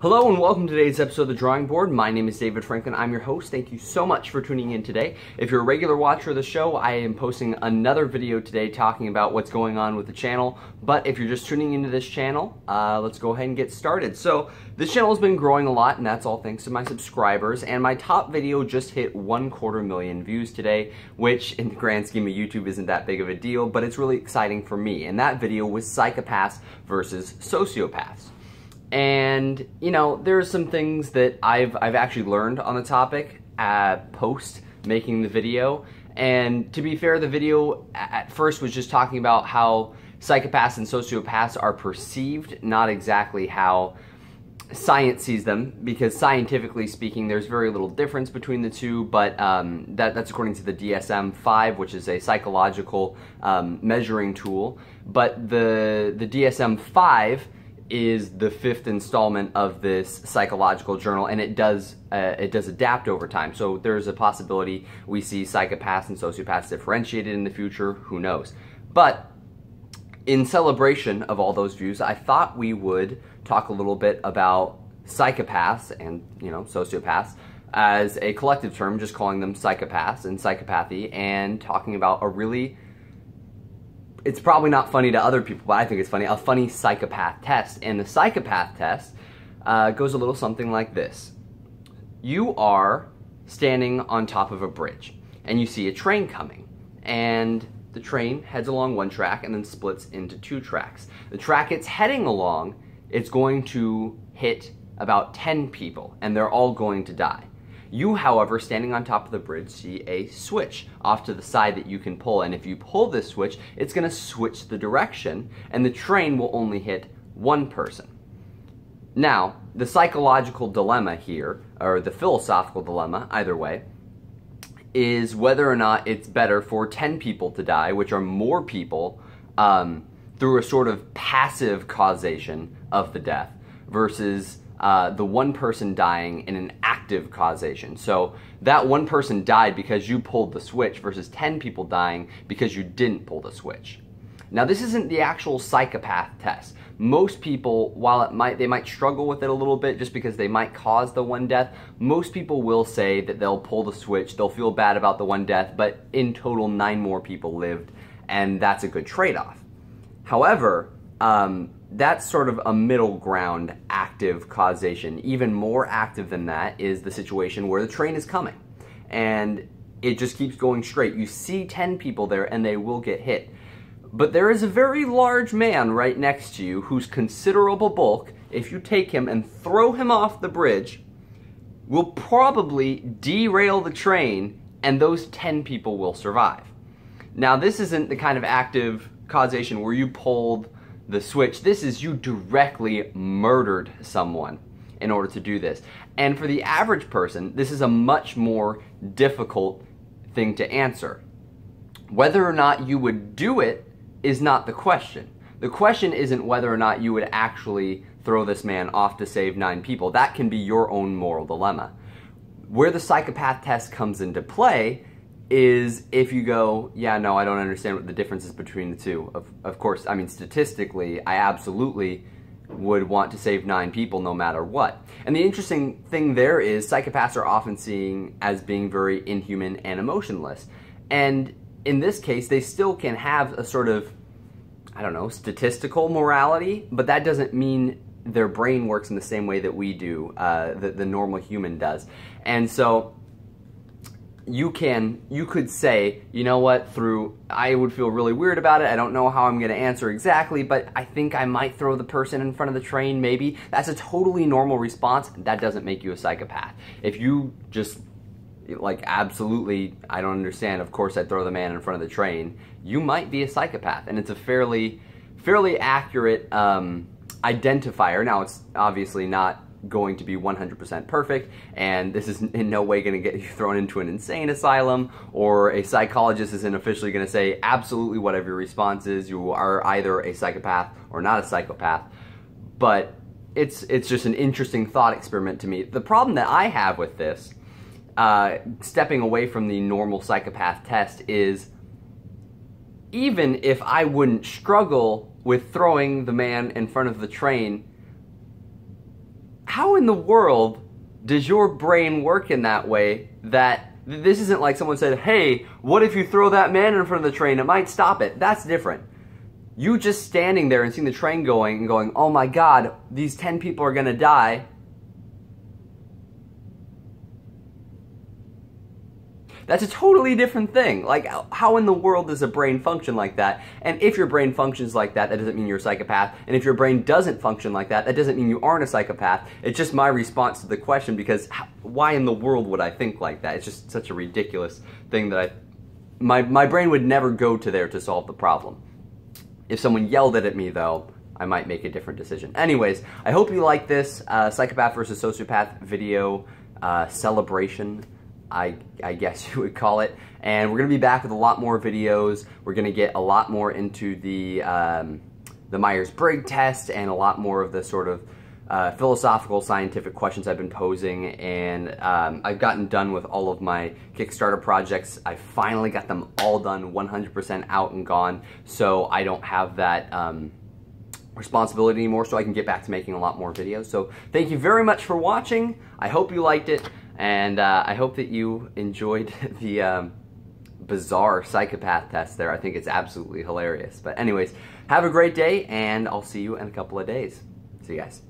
Hello and welcome to today's episode of The Drawing Board. My name is David Franklin. I'm your host. Thank you so much for tuning in today. If you're a regular watcher of the show, I am posting another video today talking about what's going on with the channel. But if you're just tuning into this channel, let's go ahead and get started. So this channel has been growing a lot, and that's all thanks to my subscribers. And my top video just hit 250,000 views today, which in the grand scheme of YouTube isn't that big of a deal, but it's really exciting for me. And that video was Psychopaths versus Sociopaths. And, you know, there's some things that I've actually learned on the topic post making the video. And to be fair, the video at first was just talking about how psychopaths and sociopaths are perceived, not exactly how science sees them, because scientifically speaking, there's very little difference between the two, but that's according to the DSM-5, which is a psychological measuring tool. But the DSM-5 is the fifth installment of this psychological journal, and it does adapt over time. So there's a possibility we see psychopaths and sociopaths differentiated in the future. Who knows? But in celebration of all those views, I thought we would talk a little bit about psychopaths and, you know, sociopaths as a collective term, just calling them psychopaths and psychopathy, and talking about a really, it's probably not funny to other people, but I think it's funny, a funny psychopath test. And the psychopath test goes a little something like this. You are standing on top of a bridge, and you see a train coming, and the train heads along one track and then splits into two tracks. The track it's heading along, it's going to hit about 10 people, and they're all going to die. You, however, standing on top of the bridge, see a switch off to the side that you can pull, and if you pull this switch, it's going to switch the direction, and the train will only hit one person. Now, the psychological dilemma here, or the philosophical dilemma, either way, is whether or not it's better for 10 people to die, which are more people, through a sort of passive causation of the death, versus the one person dying in an active causation. So that one person died because you pulled the switch versus 10 people dying because you didn't pull the switch. Now, this isn't the actual psychopath test. Most people, while they might struggle with it a little bit just because they might cause the one death, most people will say that they'll pull the switch, they'll feel bad about the one death, but in total 9 more people lived, and that's a good trade-off. However, that's sort of a middle ground active causation. Even more active than that is the situation where the train is coming and it just keeps going straight. You see 10 people there and they will get hit. But there is a very large man right next to you whose considerable bulk, if you take him and throw him off the bridge, will probably derail the train, and those 10 people will survive. Now, this isn't the kind of active causation where you pulled the switch. This is you directly murdered someone in order to do this. And for the average person, this is a much more difficult thing to answer. Whether or not you would do it is not the question. The question isn't whether or not you would actually throw this man off to save 9 people. That can be your own moral dilemma. Where the psychopath test comes into play is if you go, yeah, no, I don't understand what the difference is between the two. Of course, I mean, statistically, I absolutely would want to save 9 people no matter what. And the interesting thing there is psychopaths are often seen as being very inhuman and emotionless. And in this case, they still can have a sort of, I don't know, statistical morality, but that doesn't mean their brain works in the same way that we do, that the normal human does. And so you could say, you know what, I would feel really weird about it, I don't know how I'm going to answer exactly, but I think I might throw the person in front of the train, maybe. That's a totally normal response. That doesn't make you a psychopath. If you just, like, absolutely, I don't understand, of course I'd throw the man in front of the train, you might be a psychopath. And it's a fairly accurate identifier. Now, it's obviously not going to be 100% perfect, and this is in no way going to get you thrown into an insane asylum, or a psychologist isn't officially going to say absolutely whatever your response is, you are either a psychopath or not a psychopath. But it's just an interesting thought experiment to me. The problem that I have with this, stepping away from the normal psychopath test, is even if I wouldn't struggle with throwing the man in front of the train, how in the world does your brain work in that way that this isn't like someone said, hey, what if you throw that man in front of the train? It might stop it. That's different. You just standing there and seeing the train going and going, oh my God, these 10 people are gonna die. That's a totally different thing. Like, how in the world does a brain function like that? And if your brain functions like that, that doesn't mean you're a psychopath. And if your brain doesn't function like that, that doesn't mean you aren't a psychopath. It's just my response to the question, because why in the world would I think like that? It's just such a ridiculous thing that my brain would never go to there to solve the problem. If someone yelled it at me, though, I might make a different decision. Anyways, I hope you like this Psychopath versus Sociopath video celebration, I guess you would call it. And we're going to be back with a lot more videos. We're going to get a lot more into the Myers-Briggs test and a lot more of the sort of philosophical, scientific questions I've been posing. And I've gotten done with all of my Kickstarter projects. I finally got them all done, 100% out and gone. So I don't have that responsibility anymore, so I can get back to making a lot more videos. So thank you very much for watching. I hope you liked it. And I hope that you enjoyed the bizarre psychopath test there. I think it's absolutely hilarious. But anyways, have a great day, and I'll see you in a couple of days. See you guys.